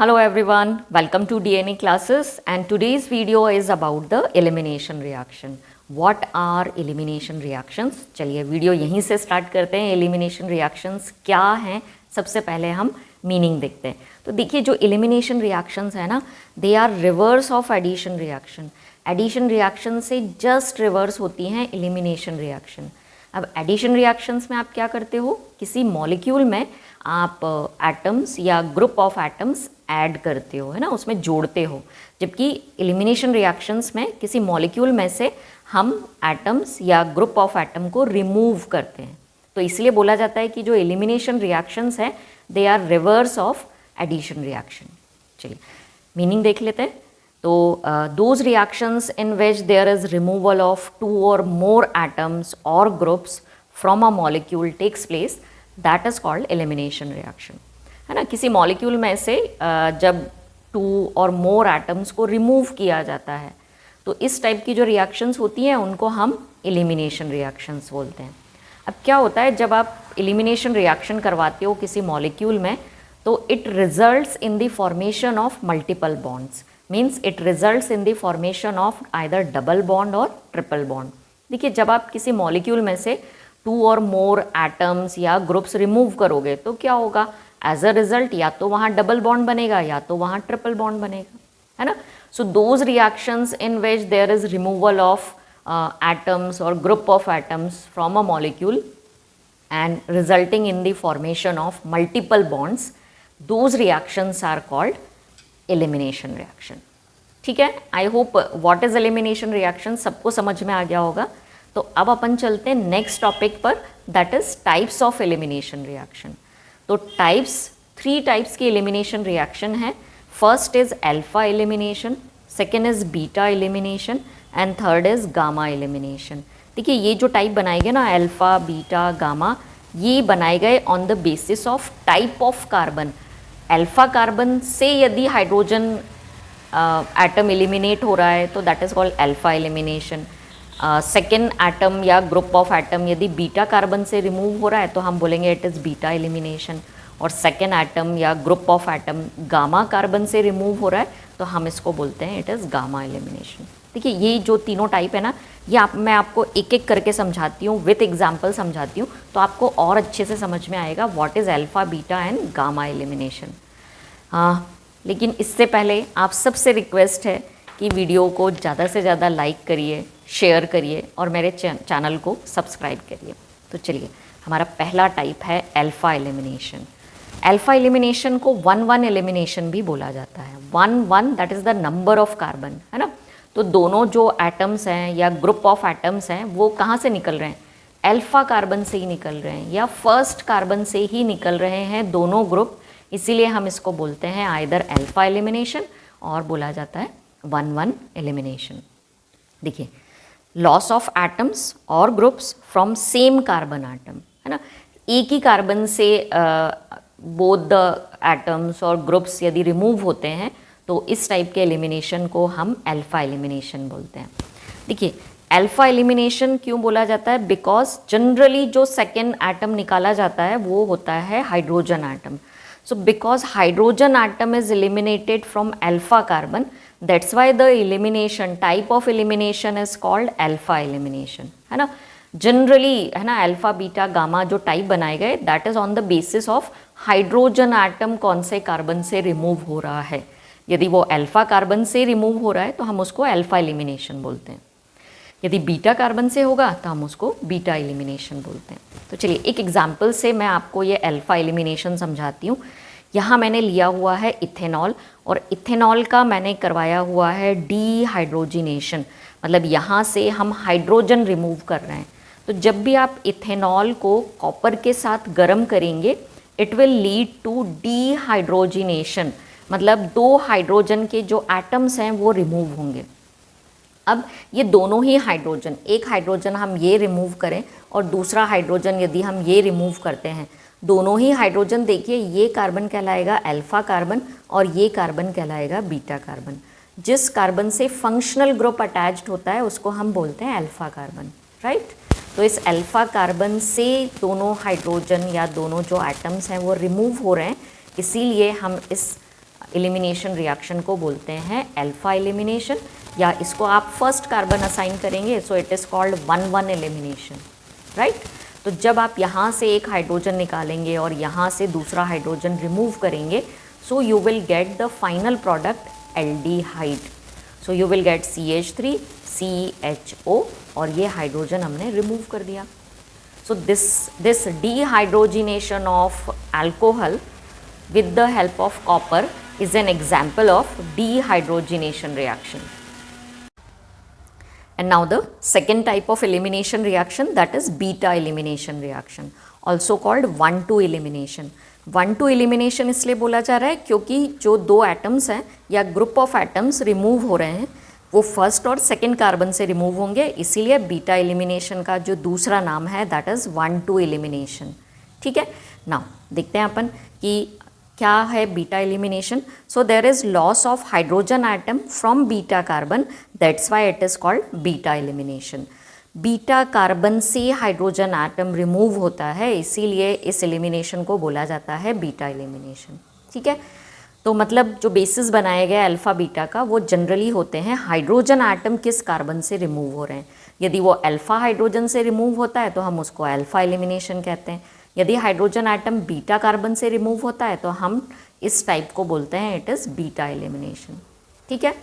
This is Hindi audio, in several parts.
Hello everyone, welcome to DNA classes and today's video is about the elimination reaction. What are elimination reactions? चलिए वीडियो यहीं से स्टार्ट करते हैं. elimination reactions क्या हैं? सबसे पहले हम मीनिंग देखते हैं. तो देखिए जो elimination reactions है ना, they are reverse of addition reaction. addition reaction से just reverse होती हैं elimination reaction. अब एडिशन रिएक्शंस में आप क्या करते हो, किसी मॉलिक्यूल में आप एटम्स या ग्रुप ऑफ एटम्स ऐड करते हो, है ना, उसमें जोड़ते हो. जबकि एलिमिनेशन रिएक्शंस में किसी मॉलिक्यूल में से हम एटम्स या ग्रुप ऑफ एटम को रिमूव करते हैं. तो इसलिए बोला जाता है कि जो एलिमिनेशन रिएक्शंस है they are reverse of addition reaction. चलिए मीनिंग देख लेते हैं. तो those reactions in which there is removal of two or more atoms or groups from a molecule takes place, that is called elimination reaction. है ना, किसी मॉलिक्यूल में से जब टू और मोर एटम्स को रिमूव किया जाता है तो इस टाइप की जो रिएक्शंस होती हैं उनको हम एलिमिनेशन रिएक्शंस बोलते हैं. अब क्या होता है, जब आप एलिमिनेशन रिएक्शन करवाते हो किसी मॉलिक्यूल में तो it results in the formation of multiple bonds. Means it results in the formation of either double bond और ट्रिपल बॉन्ड. देखिए जब आप किसी मॉलिक्यूल में से टू और मोर एटम्स या ग्रुप्स रिमूव करोगे तो क्या होगा, एज अ रिजल्ट या तो वहाँ डबल बॉन्ड बनेगा या तो वहाँ ट्रिपल बॉन्ड बनेगा, है ना. So those reactions in which there is removal of atoms और group of atoms from a molecule and resulting in the formation of multiple bonds, those reactions are called elimination reaction. ठीक है, I hope what is elimination reaction सबको समझ में आ गया होगा. तो अब अपन चलते हैं नेक्स्ट टॉपिक पर, that is types of elimination reaction. तो थ्री टाइप्स की एलिमिनेशन रिएक्शन है. First is alpha elimination, second is beta elimination and third is gamma elimination. देखिए ये जो टाइप बनाए गए ना, अल्फा बीटा गामा, ये बनाए गए on the basis of type of carbon. Alpha carbon से यदि हाइड्रोजन एटम एलिमिनेट हो रहा है तो that is called alpha elimination. Second atom या ग्रुप ऑफ एटम यदि बीटा कार्बन से रिमूव हो रहा है तो हम बोलेंगे इट इज़ बीटा एलिमिनेशन. और सेकेंड एटम या group of atom gamma carbon से रिमूव हो रहा है तो हम इसको बोलते हैं इट इज़ गामा एलिमिनेशन. देखिए ये जो तीनों टाइप है ना, ये मैं आपको एक एक करके समझाती हूँ, विथ एग्जाम्पल समझाती हूँ, तो आपको और अच्छे से समझ में आएगा what is alpha beta and gamma elimination. हाँ, लेकिन इससे पहले आप सबसे रिक्वेस्ट है कि वीडियो को ज़्यादा से ज़्यादा लाइक करिए, शेयर करिए और मेरे चैनल को सब्सक्राइब करिए. तो चलिए, हमारा पहला टाइप है अल्फा एलिमिनेशन. अल्फा एलिमिनेशन को 1-1 एलिमिनेशन भी बोला जाता है. 1-1 that is the number of carbon, है ना. तो दोनों जो एटम्स हैं या ग्रुप ऑफ एटम्स हैं वो कहाँ से निकल रहे हैं, अल्फा कार्बन से ही निकल रहे हैं या फर्स्ट कार्बन से ही निकल रहे हैं दोनों ग्रुप. इसीलिए हम इसको बोलते हैं आइदर अल्फा एलिमिनेशन और बोला जाता है 1-1 एलिमिनेशन. देखिए, लॉस ऑफ एटम्स और groups from same carbon atom, है ना. एक ही कार्बन से बोथ द एटम्स और ग्रुप्स यदि रिमूव होते हैं तो इस टाइप के एलिमिनेशन को हम अल्फा एलिमिनेशन बोलते हैं. देखिए अल्फा एलिमिनेशन क्यों बोला जाता है, बिकॉज जनरली जो सेकेंड एटम निकाला जाता है वो होता है hydrogen atom. So because hydrogen atom is eliminated from alpha carbon, that's why the elimination type of elimination is called alpha elimination, है ना. जनरली, है ना, अल्फा बीटा गामा जो टाइप बनाए गए that is on the basis of hydrogen atom कौन से कार्बन से रिमूव हो रहा है. यदि वो अल्फा कार्बन से रिमूव हो रहा है तो हम उसको अल्फा एलिमिनेशन बोलते हैं. यदि बीटा कार्बन से होगा तो हम उसको बीटा एलिमिनेशन बोलते हैं. तो चलिए एक एग्जांपल से मैं आपको ये अल्फा एलिमिनेशन समझाती हूँ. यहाँ मैंने लिया हुआ है इथेनॉल और इथेनॉल का मैंने करवाया हुआ है डीहाइड्रोजिनेशन, मतलब यहाँ से हम हाइड्रोजन रिमूव कर रहे हैं. तो जब भी आप इथेनॉल को कॉपर के साथ गर्म करेंगे it will lead to dehydrogenation, मतलब दो हाइड्रोजन के जो एटम्स हैं वो रिमूव होंगे. अब ये दोनों ही हाइड्रोजन, एक हाइड्रोजन हम ये रिमूव करें और दूसरा हाइड्रोजन यदि हम ये रिमूव करते हैं, दोनों ही हाइड्रोजन, देखिए ये कार्बन कहलाएगा अल्फा कार्बन और ये कार्बन कहलाएगा बीटा कार्बन. जिस कार्बन से फंक्शनल ग्रुप अटैच्ड होता है उसको हम बोलते हैं अल्फा कार्बन, राइट. तो इस अल्फा कार्बन से दोनों हाइड्रोजन या दोनों जो एटम्स हैं वो रिमूव हो रहे हैं, इसीलिए हम इस एलिमिनेशन रिएक्शन को बोलते हैं अल्फा एलिमिनेशन, या इसको आप फर्स्ट कार्बन असाइन करेंगे, so it is called 1-1 elimination, right. तो जब आप यहाँ से एक हाइड्रोजन निकालेंगे और यहाँ से दूसरा हाइड्रोजन रिमूव करेंगे, so you will get the final product aldehyde. So you will get CH3 CHO, और ये हाइड्रोजन हमने रिमूव कर दिया। So this dehydrogenation of alcohol with the help of copper is an example of dehydrogenation reaction. And now the second type of elimination reaction, that is beta elimination reaction, also called 1-2 elimination. 1-2 elimination इसलिए बोला जा रहा है क्योंकि जो दो एटम्स हैं या ग्रुप ऑफ एटम्स रिमूव हो रहे हैं वो फर्स्ट और सेकंड कार्बन से रिमूव होंगे, इसीलिए बीटा एलिमिनेशन का जो दूसरा नाम है दैट इज़ 1-2 एलिमिनेशन। ठीक है, नाउ देखते हैं अपन कि क्या है beta elimination. So there is loss of hydrogen atom from beta carbon, that's why it is called beta elimination. Beta carbon से हाइड्रोजन एटम रिमूव होता है, इसीलिए इस एलिमिनेशन को बोला जाता है बीटा एलिमिनेशन। ठीक है, तो मतलब जो बेसिस बनाया गया अल्फ़ा बीटा का वो जनरली होते हैं हाइड्रोजन एटम किस कार्बन से रिमूव हो रहे हैं। यदि वो अल्फ़ा हाइड्रोजन से रिमूव होता है तो हम उसको अल्फ़ा एलिमिनेशन कहते हैं। यदि हाइड्रोजन एटम बीटा कार्बन से रिमूव होता है तो हम इस टाइप को बोलते हैं इट इज़ बीटा एलिमिनेशन। ठीक है,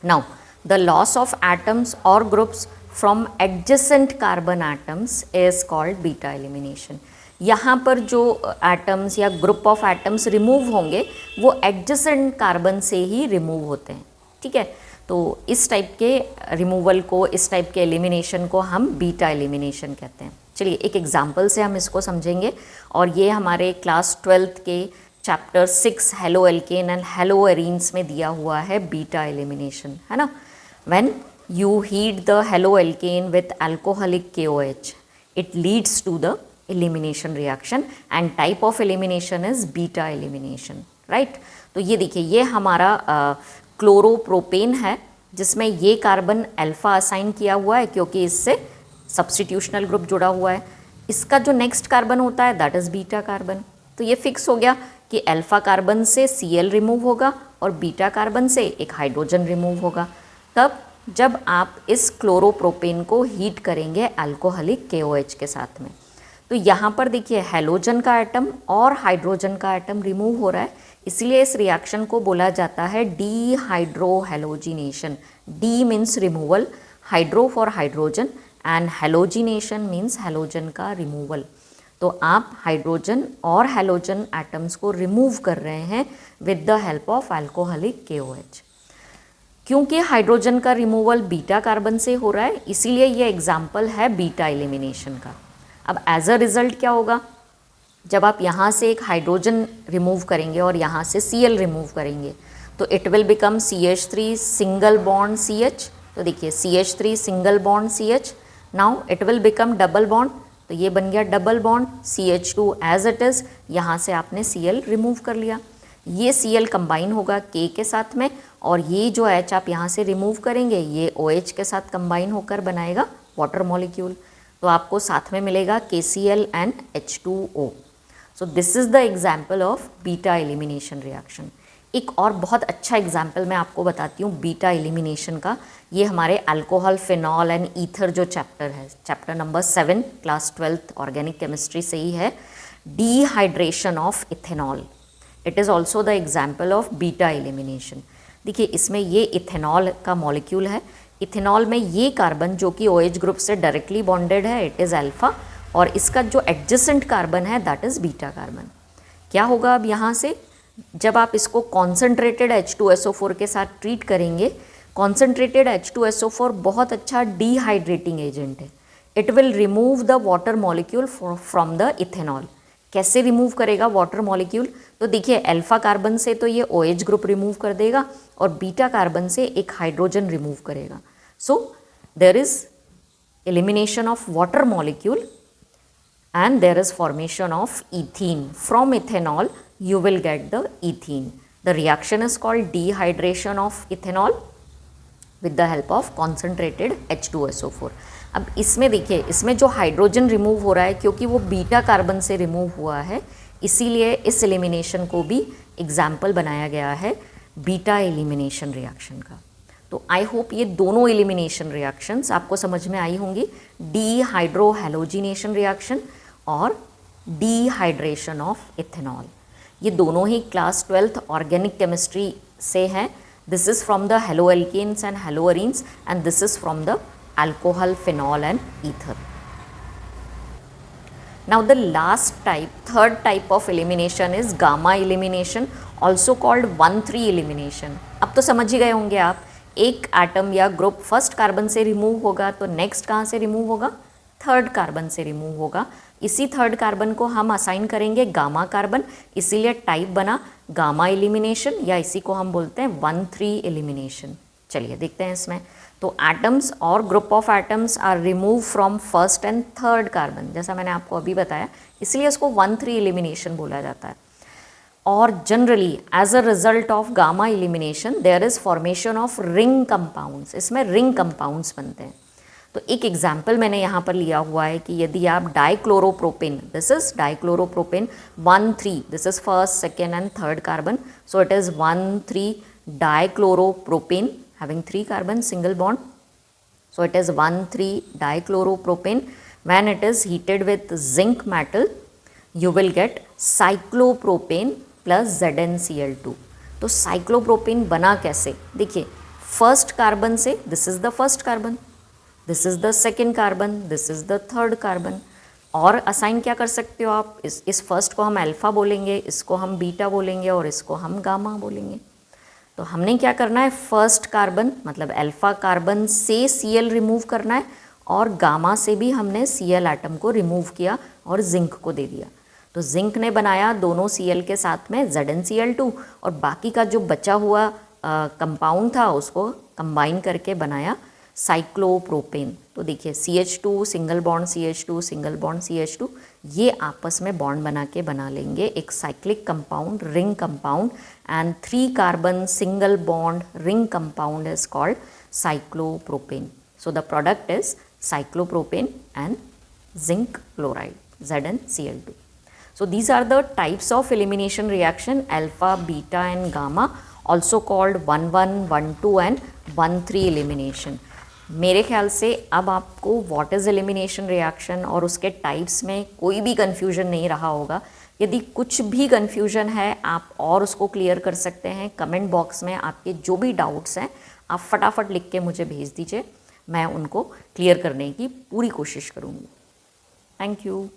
now the loss of atoms और groups from adjacent carbon atoms is called beta elimination. यहाँ पर जो एटम्स या ग्रुप ऑफ एटम्स रिमूव होंगे वो एडजेसेंट कार्बन से ही रिमूव होते हैं। ठीक है, तो इस टाइप के रिमूवल को, इस टाइप के एलिमिनेशन को हम बीटा एलिमिनेशन कहते हैं। चलिए एक एग्जांपल से हम इसको समझेंगे, और ये हमारे क्लास 12th के chapter 6 haloalkane and haloarenes में दिया हुआ है बीटा एलिमिनेशन, है ना। When you heat the haloalkane with alcoholic KOH, it leads to the elimination reaction and type of elimination is beta elimination, right। तो ये देखिए, ये हमारा क्लोरोप्रोपेन है जिसमें ये कार्बन अल्फ़ा असाइन किया हुआ है क्योंकि इससे सब्स्टिट्यूशनल ग्रुप जुड़ा हुआ है। इसका जो नेक्स्ट कार्बन होता है दैट इज़ बीटा कार्बन। तो ये फिक्स हो गया कि अल्फ़ा कार्बन से Cl रिमूव होगा और बीटा कार्बन से एक हाइड्रोजन रिमूव होगा। तब जब आप इस क्लोरोप्रोपेन को हीट करेंगे अल्कोहलिक KOH के साथ में, तो यहाँ पर देखिए हैलोजन का एटम और हाइड्रोजन का एटम रिमूव हो रहा है, इसलिए इस रिएक्शन को बोला जाता है dehydrohalogenation. De means removal, hydro for hydrogen and halogenation means halogen का रिमूवल। तो आप हाइड्रोजन और हैलोजन एटम्स को रिमूव कर रहे हैं with the help of alcoholic KOH। क्योंकि हाइड्रोजन का रिमूवल बीटा कार्बन से हो रहा है, इसीलिए ये एग्जाम्पल है बीटा एलिमिनेशन का। अब एज अ रिज़ल्ट क्या होगा, जब आप यहाँ से एक हाइड्रोजन रिमूव करेंगे और यहाँ से Cl रिमूव करेंगे तो it will become CH3 single bond CH। तो देखिए CH3 single bond CH, now it will become double bond, तो ये बन गया double bond CH2 as it is. यहाँ से आपने Cl रिमूव कर लिया, ये Cl कंबाइन होगा K के साथ में, और ये जो H आप यहाँ से रिमूव करेंगे ये OH के साथ कंबाइन होकर बनाएगा वाटर मॉलिक्यूल। तो आपको साथ में मिलेगा KCl and H2O। So this is the example of beta elimination reaction. एक और बहुत अच्छा एग्जाम्पल मैं आपको बताती हूँ बीटा एलिमिनेशन का। ये हमारे अल्कोहल, फिनॉल एंड ईथर जो चैप्टर है, chapter number 7 class 12th organic chemistry से ही है, dehydration of ethanol. It is also the example of beta elimination. देखिए इसमें ये इथेनॉल का मॉलिक्यूल है। इथेनॉल में ये कार्बन जो कि OH ग्रुप से डायरेक्टली बॉन्डेड है इट इज़ अल्फ़ा, और इसका जो एडजेसेंट कार्बन है दैट इज़ बीटा कार्बन। क्या होगा अब यहाँ से, जब आप इसको कॉन्सेंट्रेटेड H2SO4 के साथ ट्रीट करेंगे, कॉन्सेंट्रेटेड H2SO4 बहुत अच्छा डिहाइड्रेटिंग एजेंट है। It will remove the water molecule from the ethanol. कैसे रिमूव करेगा वाटर मॉलिक्यूल, तो देखिए अल्फ़ा कार्बन से तो ये OH ग्रुप रिमूव कर देगा और बीटा कार्बन से एक हाइड्रोजन रिमूव करेगा। So there is elimination of water molecule and there is formation of ethene. From ethanol you will get the ethene. The reaction is called dehydration of ethanol with the help of concentrated H2SO4. अब इसमें देखिए, इसमें जो हाइड्रोजन रिमूव हो रहा है क्योंकि वो बीटा कार्बन से रिमूव हुआ है, इसीलिए इस एलिमिनेशन को भी एग्जाम्पल बनाया गया है बीटा एलिमिनेशन रिएक्शन का। तो आई होप ये दोनों एलिमिनेशन रिएक्शंस आपको समझ में आई होंगी, डीहाइड्रोहैलोजिनेशन रिएक्शन और डीहाइड्रेशन ऑफ इथेनॉल। ये दोनों ही क्लास 12th ऑर्गेनिक केमिस्ट्री से हैं। This is from the haloalkanes and haloarenes and this is from the alcohol, phenol and ether. Now the last type, third type of elimination is gamma elimination, also called 1,3 elimination. अब तो समझ ही गए होंगे आप, एक एटम या ग्रुप फर्स्ट कार्बन से रिमूव होगा तो नेक्स्ट कहाँ से रिमूव होगा, थर्ड कार्बन से रिमूव होगा। इसी थर्ड कार्बन को हम असाइन करेंगे गामा कार्बन, इसीलिए टाइप बना गामा एलिमिनेशन, या इसी को हम बोलते हैं 1,3 एलिमिनेशन। चलिए देखते हैं इसमें। तो एटम्स और group of atoms are remove from first and third carbon, जैसा मैंने आपको अभी बताया, इसलिए इसको 1,3 एलिमिनेशन बोला जाता है। और generally as a result of gamma elimination there is formation of ring compounds, इसमें रिंग कंपाउंड्स बनते हैं। तो एक एग्जाम्पल मैंने यहाँ पर लिया हुआ है कि यदि आप dichloropropane, this is dichloropropane 1,3, this is first, second and third carbon, so it is 1,3 dichloropropane having 3 carbon single bond. So it is 1,3 dichloropropane. When it is heated with zinc metal, you will get cyclopropane plus ZnCl2. तो cyclopropane बना कैसे, देखिए फर्स्ट कार्बन से, this is the first carbon, this is the second carbon, this is the third carbon, और असाइन क्या कर सकते हो आप, इस फर्स्ट को हम अल्फा बोलेंगे, इसको हम बीटा बोलेंगे और इसको हम गामा बोलेंगे। तो हमने क्या करना है, फर्स्ट कार्बन मतलब अल्फा कार्बन से Cl रिमूव करना है, और गामा से भी हमने Cl एटम को रिमूव किया और जिंक को दे दिया। तो जिंक ने बनाया दोनों Cl के साथ में ZnCl2, और बाकी का जो बचा हुआ कंपाउंड था उसको कंबाइन करके बनाया साइक्लोप्रोपेन। तो देखिए CH2 single bond CH2 single bond CH2, ये आपस में बॉन्ड बना के बना लेंगे एक cyclic compound, ring compound, and 3 carbon single bond ring compound is called cyclopropane. So the product is cyclopropane and zinc chloride ZnCl2. So these are the types of elimination reaction, alpha, beta and gamma, also called 1,1, 1,2 and 1,3 elimination. मेरे ख्याल से अब आपको व्हाट इज़ एलिमिनेशन रिएक्शन और उसके टाइप्स में कोई भी कन्फ्यूजन नहीं रहा होगा। यदि कुछ भी कन्फ्यूजन है आप और उसको क्लियर कर सकते हैं कमेंट बॉक्स में, आपके जो भी डाउट्स हैं आप फटाफट लिख के मुझे भेज दीजिए, मैं उनको क्लियर करने की पूरी कोशिश करूँगी। Thank you.